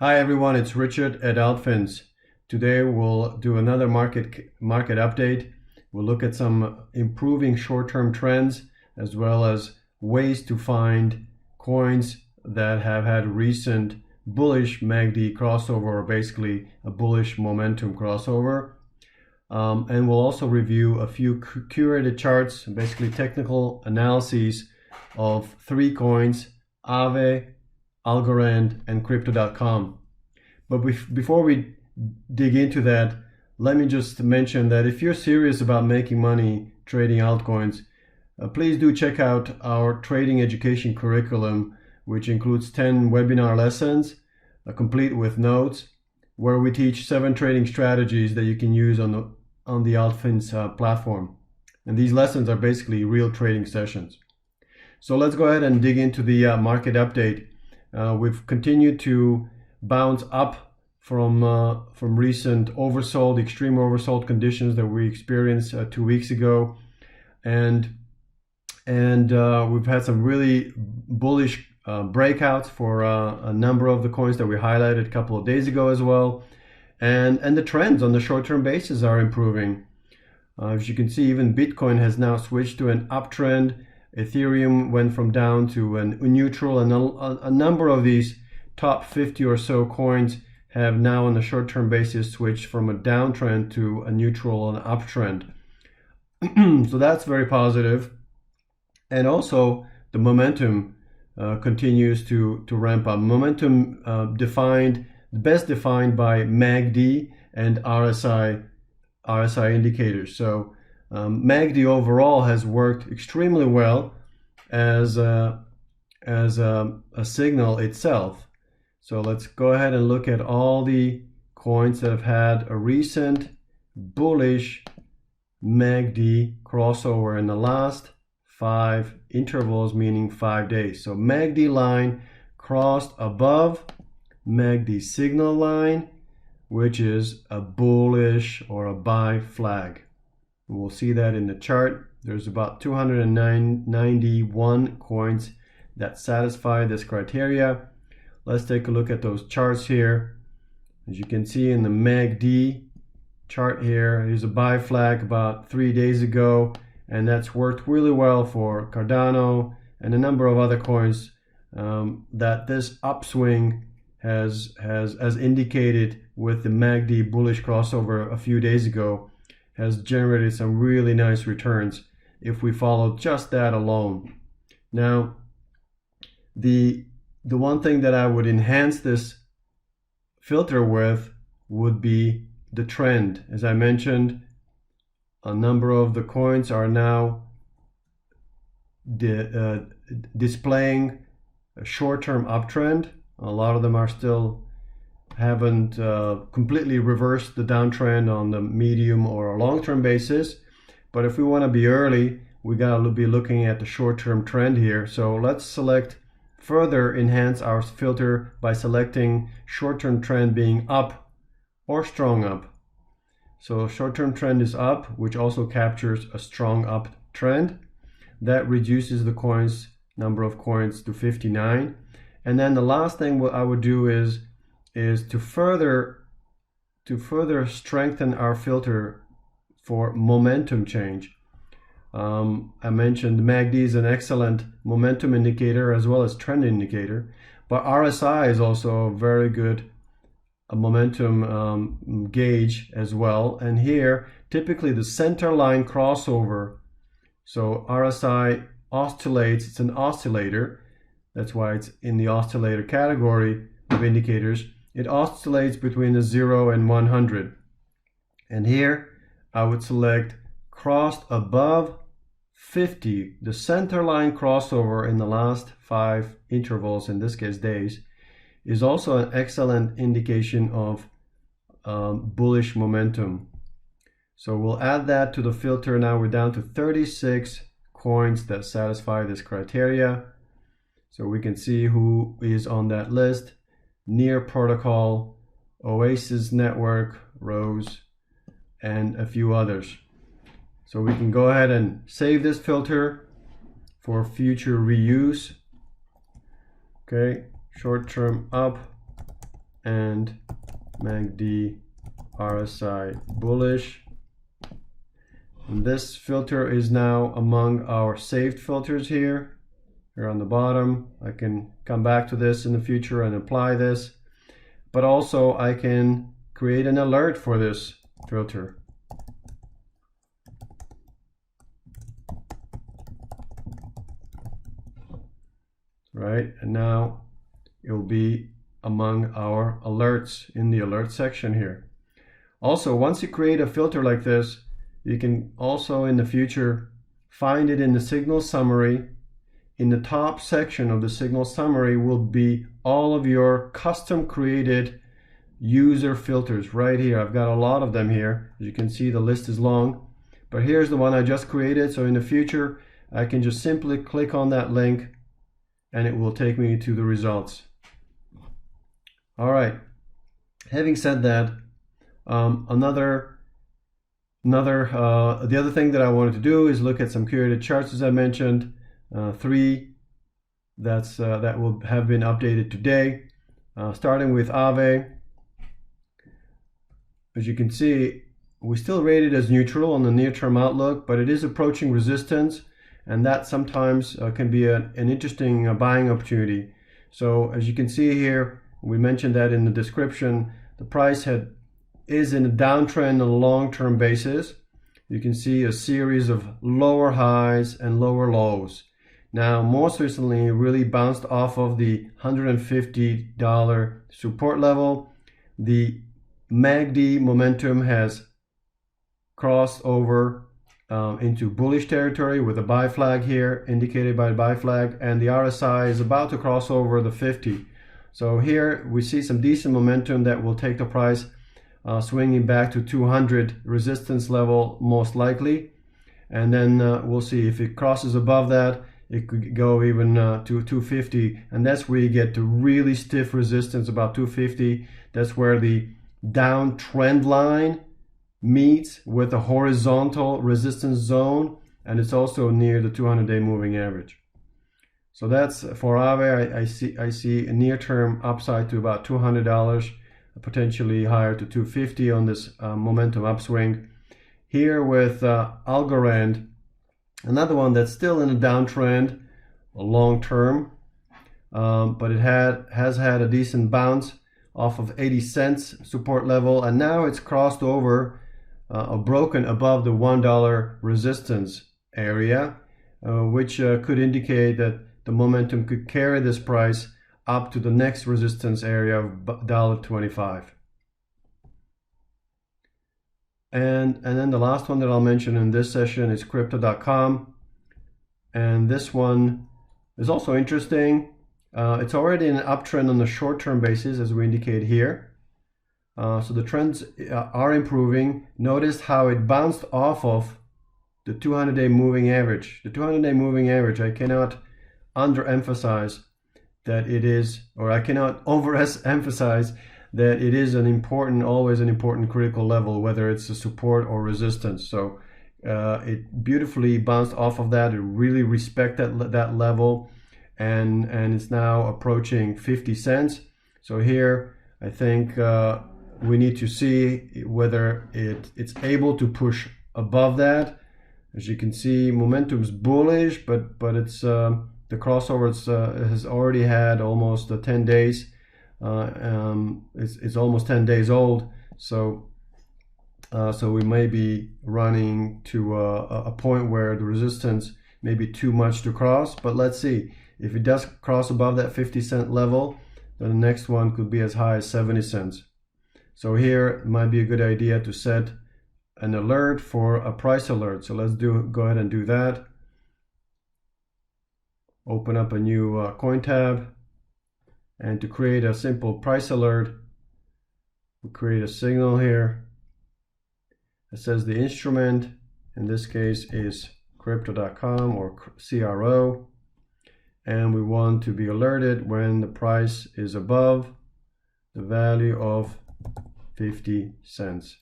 Hi everyone, it's Richard at altFINS. Today we'll do another market update. We'll look at some improving short-term trends as well as ways to find coins that have had recent bullish MACD crossover, or basically a bullish momentum crossover. And we'll also review a few curated charts, basically technical analyses of three coins: AAVE, ALGO and Crypto.com. But before we dig into that, let me just mention that if you're serious about making money trading altcoins, please do check out our trading education curriculum, which includes 10 webinar lessons, complete with notes, where we teach 7 trading strategies that you can use on the altFINS platform. And these lessons are basically real trading sessions. So let's go ahead and dig into the market update. We've continued to bounce up from recent extreme oversold conditions that we experienced 2 weeks ago, and we've had some really bullish breakouts for a number of the coins that we highlighted a couple of days ago as well, and the trends on the short-term basis are improving. As you can see, even Bitcoin has now switched to an uptrend. Ethereum went from down to a neutral, and a number of these top 50 or so coins have now on the short-term basis switched from a downtrend to a neutral and uptrend. So that's very positive. And also the momentum continues to ramp up. Momentum best defined by MACD and RSI indicators. So MACD overall has worked extremely well as a signal itself. So let's go ahead and look at all the coins that have had a recent bullish MACD crossover in the last 5 intervals, meaning 5 days. So MACD line crossed above MACD signal line, which is a bullish or a buy flag. And we'll see that in the chart. There's about 291 coins that satisfy this criteria. Let's take a look at those charts here. As you can see in the MACD chart here, here's a buy flag about 3 days ago, and that's worked really well for Cardano and a number of other coins that this upswing has as indicated with the MACD bullish crossover a few days ago, has generated some really nice returns if we follow just that alone. Now, the one thing that I would enhance this filter with would be the trend. As I mentioned, a number of the coins are now displaying a short-term uptrend. A lot of them are still haven't completely reversed the downtrend on the medium or long-term basis. But if we want to be early, we got to be looking at the short-term trend here. So let's further enhance our filter by selecting short-term trend being up or strong up. So short-term trend is up, which also captures a strong up trend. That reduces the number of coins to 59. And then the last thing what I would do is to further strengthen our filter for momentum change. I mentioned MACD is an excellent momentum indicator as well as trend indicator, but RSI is also a very good momentum gauge as well. And here, typically the center line crossover. So RSI oscillates, it's an oscillator. That's why it's in the oscillator category of indicators. It oscillates between the 0 and 100. And here I would select crossed above 50. The center line crossover in the last 5 intervals, in this case days, is also an excellent indication of bullish momentum. So we'll add that to the filter. Now we're down to 36 coins that satisfy this criteria. So we can see who is on that list: Near Protocol, Oasis Network, Rose, and a few others. So we can go ahead and save this filter for future reuse. Okay, short-term up, and MACD RSI bullish. And this filter is now among our saved filters here on the bottom. I can come back to this in the future and apply this, but also I can create an alert for this filter. Right, and now it will be among our alerts in the alert section here. Also, once you create a filter like this, you can also in the future find it in the signal summary. In the top section of the signal summary will be all of your custom created user filters right here. I've got a lot of them here. As you can see, the list is long, but here's the one I just created. So in the future, I can just simply click on that link and it will take me to the results. All right, having said that, the other thing that I wanted to do is look at some curated charts, as I mentioned, 3 that will have been updated today, starting with AAVE. As you can see, we still rate it as neutral on the near-term outlook, but it is approaching resistance, and that sometimes can be an interesting buying opportunity. So as you can see here, we mentioned that in the description, the price is in a downtrend on a long-term basis. You can see a series of lower highs and lower lows. Now, most recently, it really bounced off of the $150 support level. The MACD momentum has crossed over into bullish territory with a buy flag here, indicated by the buy flag, and the RSI is about to cross over the 50. So here we see some decent momentum that will take the price swinging back to 200 resistance level most likely, and then we'll see if it crosses above that. It could go even to 250, and that's where you get to really stiff resistance, about 250. That's where the downtrend line meets with a horizontal resistance zone, and it's also near the 200-day moving average. So that's for AAVE. I see a near-term upside to about $200, potentially higher to 250 on this momentum upswing. Here with ALGO, another one that's still in a downtrend, long term, but it has had a decent bounce off of 80 cents support level, and now it's crossed over broken above the $1 resistance area, which could indicate that the momentum could carry this price up to the next resistance area of $1.25. And then the last one that I'll mention in this session is Crypto.com, and this one is also interesting. It's already in an uptrend on the short-term basis, as we indicate here. So the trends are improving. Notice how it bounced off of the 200-day moving average. The 200-day moving average, I cannot underemphasize that it is, or I cannot overemphasize that it is always an important critical level, whether it's a support or resistance. So it beautifully bounced off of that. It really respects that level, and it's now approaching 50 cents. So here, I think we need to see whether it's able to push above that. As you can see, momentum's bullish, but it's the crossover has already had almost 10 days. It's almost 10 days old, so we may be running to a point where the resistance may be too much to cross. But let's see, if it does cross above that 50-cent level, then the next one could be as high as 70 cents. So here it might be a good idea to set an alert for a price alert. So let's go ahead and do that. Open up a new coin tab, and to create a simple price alert, we create a signal here. It says the instrument, in this case, is Crypto.com or CRO, and we want to be alerted when the price is above the value of 50 cents.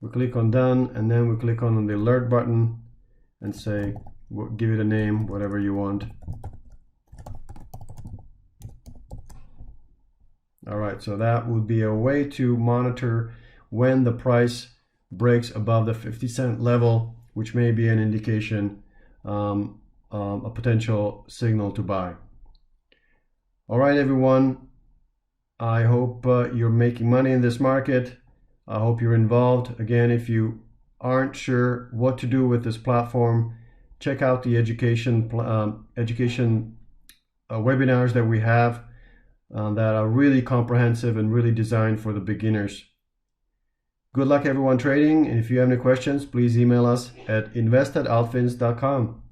We click on done, and then we click on the alert button and say, give it a name, whatever you want. All right, so that would be a way to monitor when the price breaks above the 50-cent level, which may be an indication, a potential signal to buy. All right, everyone. I hope you're making money in this market. I hope you're involved. Again, if you aren't sure what to do with this platform, check out the education webinars that we have that are really comprehensive and really designed for the beginners. Good luck everyone trading, and if you have any questions, please email us at invest@altfins.com.